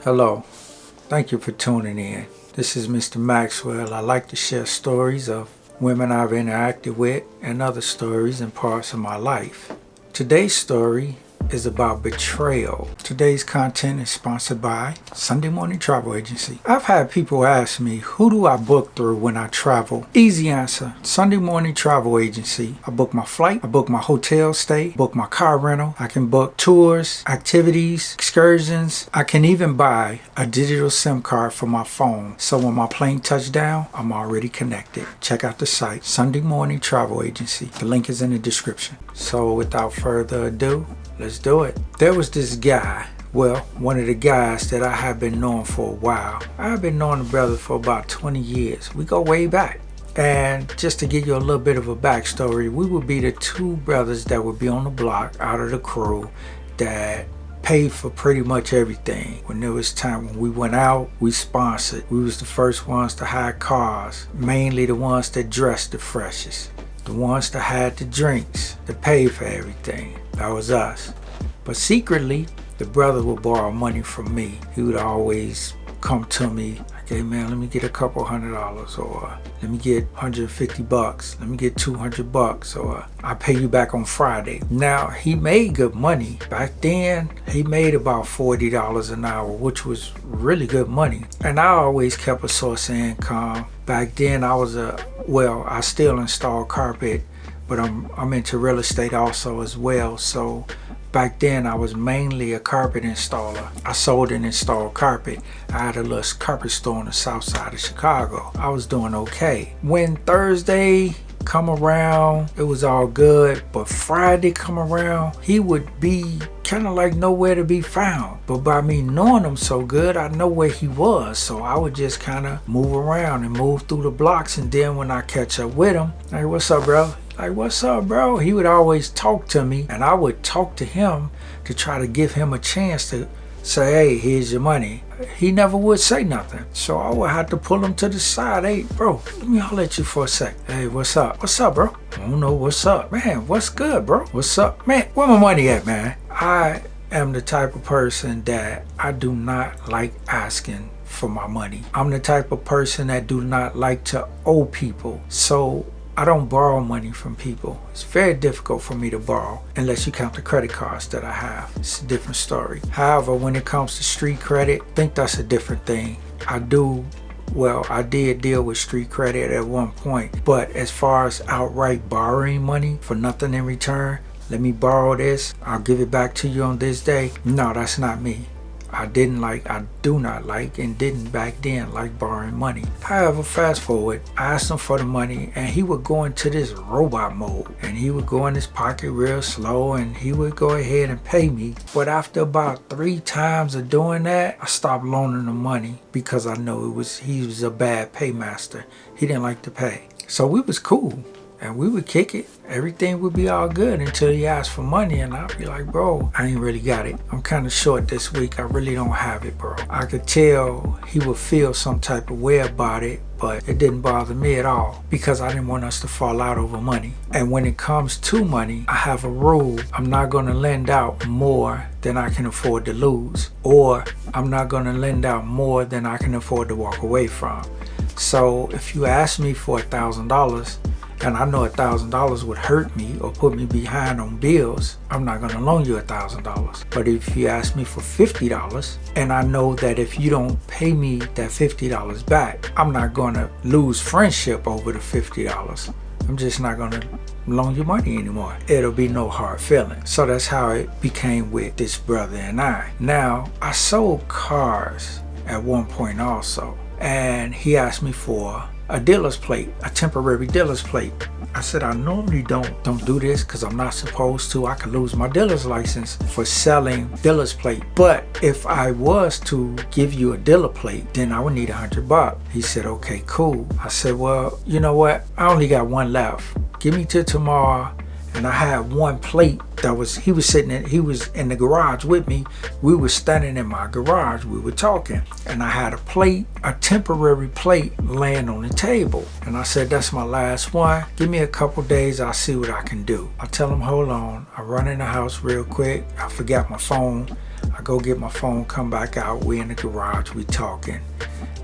Hello, thank you for tuning in. This is Mr. Maxwell. I like to share stories of women I've interacted with and other stories and parts of my life. Today's story is about betrayal. Today's content is sponsored by Sunday Morning Travel Agency. I've had people ask me, who do I book through when I travel? Easy answer, Sunday Morning Travel Agency. I book my flight, I book my hotel stay, book my car rental, I can book tours, activities, excursions. I can even buy a digital SIM card for my phone, so when my plane touches down, I'm already connected. Check out the site, Sunday Morning Travel Agency. The link is in the description. So without further ado, let's do it. There was this guy, well, one of the guys that I have been knowing for a while. I've been knowing the brother for about 20 years. We go way back. And just to give you a little bit of a backstory, we would be the two brothers that would be on the block out of the crew that paid for pretty much everything. When there was time when we went out, we sponsored. We was the first ones to hire cars, mainly the ones that dressed the freshest. The ones that had the drinks, that paid for everything. That was us. But secretly, the brother would borrow money from me. He would always come to me, like, hey man, let me get a couple $100, or let me get 150 bucks, let me get 200 bucks, or I'll pay you back on Friday. Now, he made good money. Back then, he made about $40 an hour, which was really good money. And I always kept a source of income. Back then, I still install carpet, but I'm into real estate also as well. So back then I was mainly a carpet installer. I sold and installed carpet. I had a little carpet store on the south side of Chicago. I was doing okay. When Thursday come around, it was all good, but Friday come around, he would be kind of like nowhere to be found. But by me knowing him so good, I know where he was, so I would just kind of move around and move through the blocks. And then when I catch up with him, like, what's up, bro? Like, what's up, bro? He would always talk to me, and I would talk to him to try to give him a chance to say, hey, here's your money. He never would say nothing. So I would have to pull him to the side. Hey, bro, let me holler at you for a sec. Hey, what's up? What's up, bro? I don't know, what's up? Man, what's good, bro? What's up? Man, where my money at, man? I am the type of person that I do not like asking for my money. I'm the type of person that do not like to owe people. So I don't borrow money from people. It's very difficult for me to borrow unless you count the credit cards that I have. It's a different story. However, when it comes to street credit, I think that's a different thing. I did deal with street credit at one point, but as far as outright borrowing money for nothing in return, let me borrow this, I'll give it back to you on this day. No, that's not me. I do not like, and didn't back then like borrowing money. However, fast forward, I asked him for the money, and he would go into this robot mode, and he would go in his pocket real slow, and he would go ahead and pay me. But after about 3 times of doing that, I stopped loaning him money because I know he was a bad paymaster. He didn't like to pay. So we was cool. And we would kick it. Everything would be all good until he asked for money, and I'd be like, bro, I ain't really got it. I'm kind of short this week. I really don't have it, bro. I could tell he would feel some type of way about it, but it didn't bother me at all because I didn't want us to fall out over money. And when it comes to money, I have a rule. I'm not going to lend out more than I can afford to lose, or I'm not going to lend out more than I can afford to walk away from. So if you ask me for $1,000, and I know $1,000 would hurt me or put me behind on bills, I'm not gonna loan you $1,000. But if you ask me for $50, and I know that if you don't pay me that $50 back, I'm not gonna lose friendship over the $50. I'm just not gonna loan you money anymore. It'll be no hard feelings. So that's how it became with this brother and I. Now, I sold cars at one point also, and he asked me for a dealer's plate, a temporary dealer's plate. I said, I normally don't do this because I'm not supposed to. I could lose my dealer's license for selling dealer's plate. But if I was to give you a dealer plate, then I would need $100. He said, okay, cool. I said, well, you know what? I only got one left. Give me till tomorrow. And I had one plate he was in the garage with me. We were standing in my garage, we were talking. And I had a temporary plate laying on the table. And I said, that's my last one. Give me a couple days, I'll see what I can do. I tell him, hold on. I run in the house real quick. I forgot my phone. I go get my phone, come back out. We in the garage, we talking.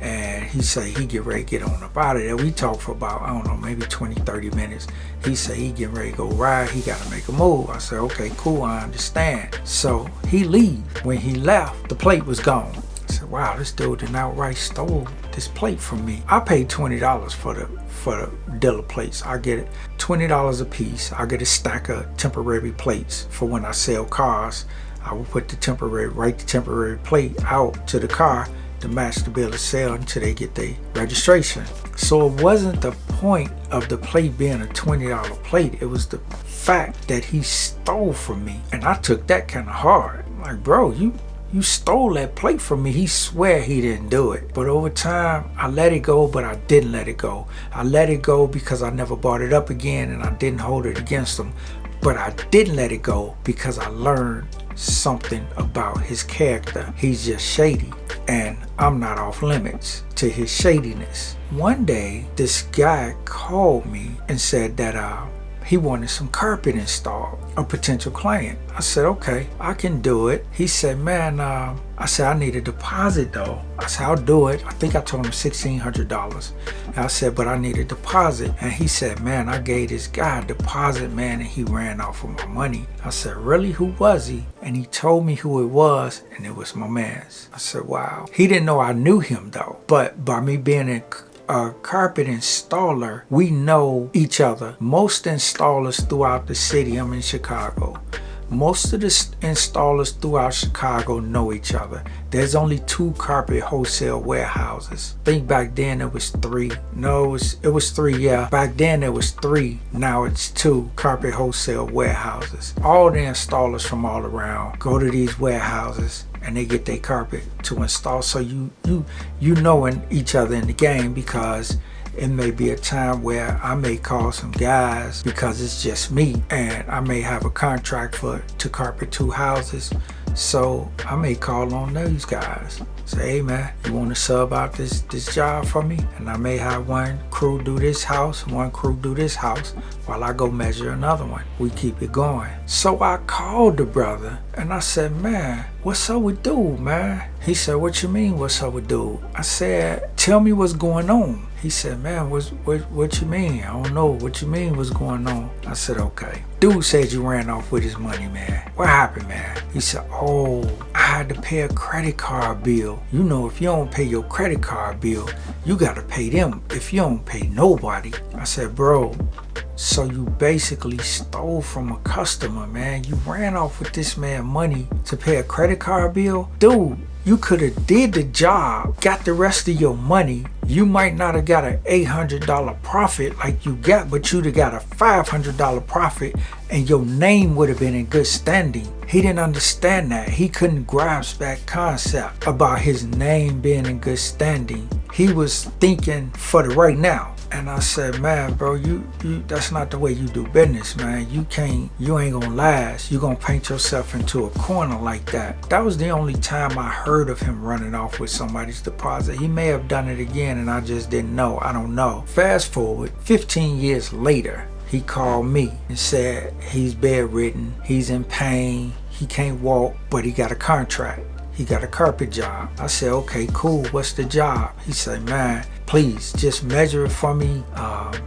And he say he get ready to get on up out of there. We talk for about, I don't know, maybe 20, 30 minutes. He say he getting ready to go ride. He got to make a move. I said, okay, cool, I understand. So he leave. When he left, the plate was gone. I said, wow, this dude did outright stole this plate from me. I paid $20 for the dealer plates. I get it $20 a piece. I get a stack of temporary plates for when I sell cars. I will put write the temporary plate out to the car to match the bill of sale until they get their registration. So it wasn't the point of the plate being a $20 plate. It was the fact that he stole from me. And I took that kind of hard. Like, bro, you stole that plate from me. He swear he didn't do it. But over time, I let it go, but I didn't let it go. I let it go because I never brought it up again and I didn't hold it against him. But I didn't let it go because I learned something about his character. He's just shady, and I'm not off limits to his shadiness. One day, this guy called me and said that he wanted some carpet installed, a potential client. I said, okay, I can do it. He said, man, I said, I need a deposit though. I said, I'll do it. I think I told him $1,600. And I said, but I need a deposit. And he said, man, I gave this guy a deposit, man, and he ran off with my money. I said, really? Who was he? And he told me who it was, and it was my man's. I said, wow. He didn't know I knew him though. But by me being a carpet installer, we know each other. Most installers throughout the city, I'm in Chicago, most of the installers throughout Chicago know each other. There's only 2 carpet wholesale warehouses. I think back then it was 3. No, it was 3, yeah. Back then it was 3. Now it's 2 carpet wholesale warehouses. All the installers from all around go to these warehouses and they get their carpet to install. So you knowing each other in the game, because it may be a time where I may call some guys because it's just me, and I may have a contract to carpet 2 houses. So I may call on those guys. Say, hey man, you want to sub out this job for me? And I may have one crew do this house, one crew do this house, while I go measure another one. We keep it going. So I called the brother and I said, man, what's up with dude, man? He said, what you mean, what's up with dude? I said, tell me what's going on. He said, man, what you mean? I don't know. What you mean, what's going on? I said, okay. Dude said you ran off with his money, man. What happened, man? He said, oh, I had to pay a credit card bill. You know, if you don't pay your credit card bill, you got to pay them. If you don't pay nobody. I said, bro, so you basically stole from a customer, man. You ran off with this man money to pay a credit card bill? Dude, you could have did the job, got the rest of your money. You might not have got an $800 profit like you got, but you'd have got a $500 profit and your name would have been in good standing. He didn't understand that. He couldn't grasp that concept about his name being in good standing. He was thinking for the right now. And I said, man, bro, you that's not the way you do business, man. You ain't gonna last. You gonna paint yourself into a corner like that. That was the only time I heard of him running off with somebody's deposit. He may have done it again and I just didn't know. I don't know. Fast forward, 15 years later, he called me and said he's bedridden, he's in pain, he can't walk, but he got a contract. He got a carpet job. I said, okay, cool. What's the job? He said, man, please just measure it for me,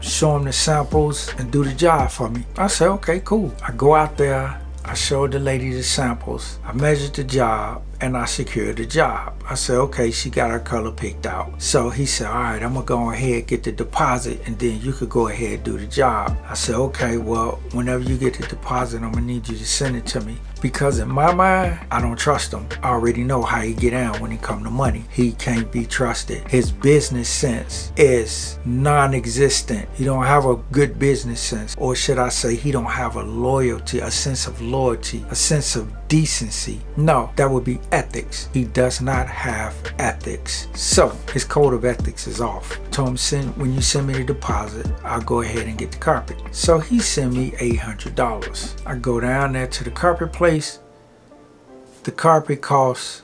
show him the samples and do the job for me. I said, okay, cool. I go out there, I showed the lady the samples, I measured the job, and I secured the job. I said, okay, she got her color picked out. So he said, all right, I'm gonna go ahead, get the deposit, and then you could go ahead and do the job. I said, okay, well, whenever you get the deposit, I'm gonna need you to send it to me. Because in my mind, I don't trust him. I already know how he get down when it come to money. He can't be trusted. His business sense is non-existent. He don't have a good business sense. Or should I say, he don't have a loyalty, a sense of loyalty, a sense of decency. No, that would be ethics. He does not have ethics. So his code of ethics is off. I told him, when you send me the deposit, I'll go ahead and get the carpet. So he sent me $800. I go down there to the carpet place. The carpet costs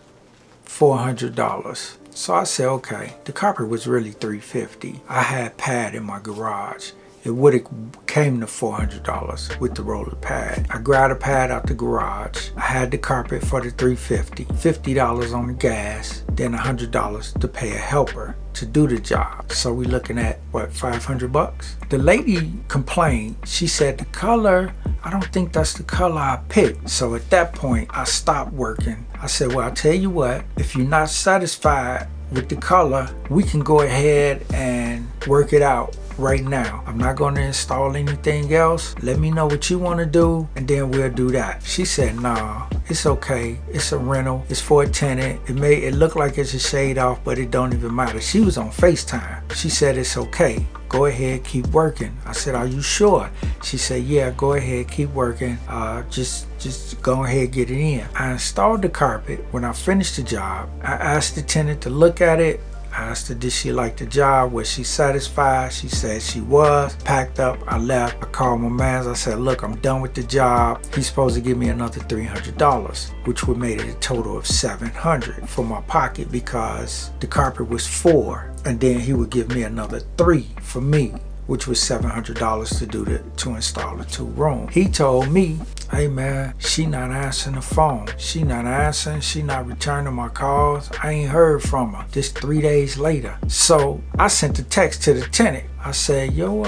$400. So I said, okay, the carpet was really $350. I had pad in my garage it would have came to $400 with the roller pad. I grabbed a pad out the garage. I had the carpet for the $350, $50 on the gas, then $100 to pay a helper to do the job. So we looking at what, $500? The lady complained. She said the color, I don't think that's the color I picked. So at that point I stopped working. I said, well, I'll tell you what, if you're not satisfied with the color, we can go ahead and work it out right now. I'm not going to install anything else. Let me know what you want to do and then we'll do that. She said, nah, it's okay. It's a rental. It's for a tenant. It look like it's a shade off, but it don't even matter. She was on FaceTime. She said, it's okay. Go ahead, keep working. I said, are you sure? She said, yeah, go ahead, keep working. Just go ahead, get it in. I installed the carpet. When I finished the job, I asked the tenant to look at it. I asked her, did she like the job? Was she satisfied? She said she was. Packed up, I left. I called my man. I said, look, I'm done with the job. He's supposed to give me another $300, which would make it a total of $700 for my pocket because the carpet was $400. And then he would give me another $300 for me, which was $700 to install the 2 rooms. He told me, hey man, she not answering the phone. She not answering, she not returning my calls. I ain't heard from her. This 3 days later. So I sent a text to the tenant. I said, your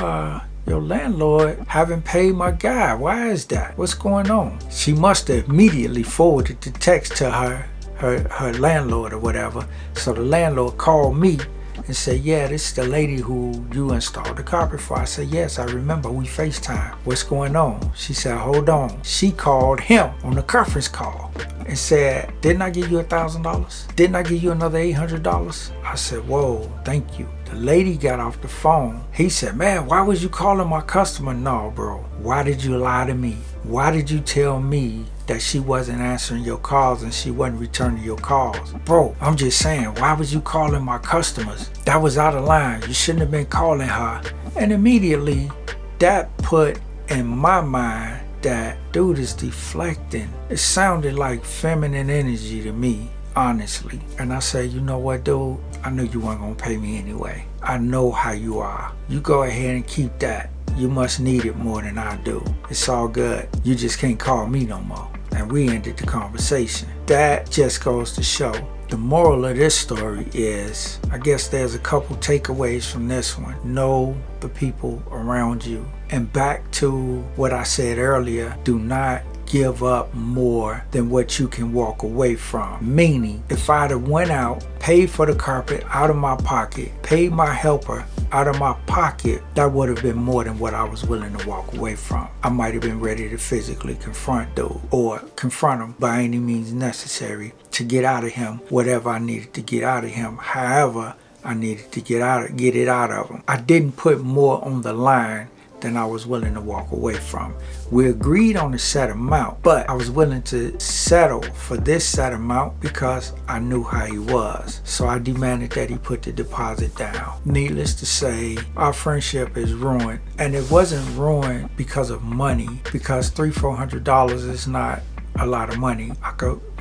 landlord haven't paid my guy. Why is that? What's going on? She must have immediately forwarded the text to her landlord or whatever. So the landlord called me and said, yeah, this is the lady who you installed the carpet for. I said, yes, I remember. We FaceTime. What's going on? She said, hold on. She called him on the conference call and said, didn't I give you $1,000? Didn't I give you another $800? I said, whoa, thank you. The lady got off the phone. He said, man, why was you calling my customer? No, bro. Why did you lie to me? Why did you tell me that she wasn't answering your calls and she wasn't returning your calls? Bro, I'm just saying, why was you calling my customers? That was out of line. You shouldn't have been calling her. And immediately that put in my mind that dude is deflecting. It sounded like feminine energy to me, honestly. And I said, you know what, dude? I knew you weren't gonna pay me anyway. I know how you are. You go ahead and keep that. You must need it more than I do. It's all good. You just can't call me no more. And we ended the conversation. That just goes to show. The moral of this story is, I guess there's a couple takeaways from this one. Know the people around you. And back to what I said earlier, do not give up more than what you can walk away from. Meaning, if I'd have went out, paid for the carpet out of my pocket, paid my helper out of my pocket, that would have been more than what I was willing to walk away from. I might have been ready to physically confront dude or confront him by any means necessary to get out of him whatever I needed to get out of him. However, I needed to get it out of him. I didn't put more on the line than I was willing to walk away from. We agreed on a set amount, but I was willing to settle for this set amount because I knew how he was. So I demanded that he put the deposit down. Needless to say, our friendship is ruined. And it wasn't ruined because of money, because $300-400 is not a lot of money.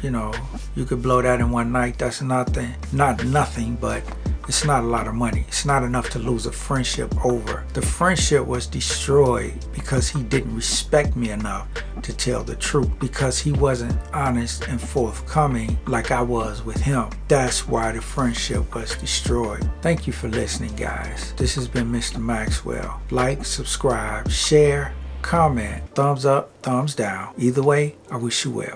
You could blow that in one night. That's nothing, but it's not a lot of money. It's not enough to lose a friendship over. The friendship was destroyed because he didn't respect me enough to tell the truth, because he wasn't honest and forthcoming like I was with him. That's why the friendship was destroyed. Thank you for listening, guys. This has been Mr. Maxwell. Like, subscribe, share, comment, thumbs up, thumbs down. Either way, I wish you well.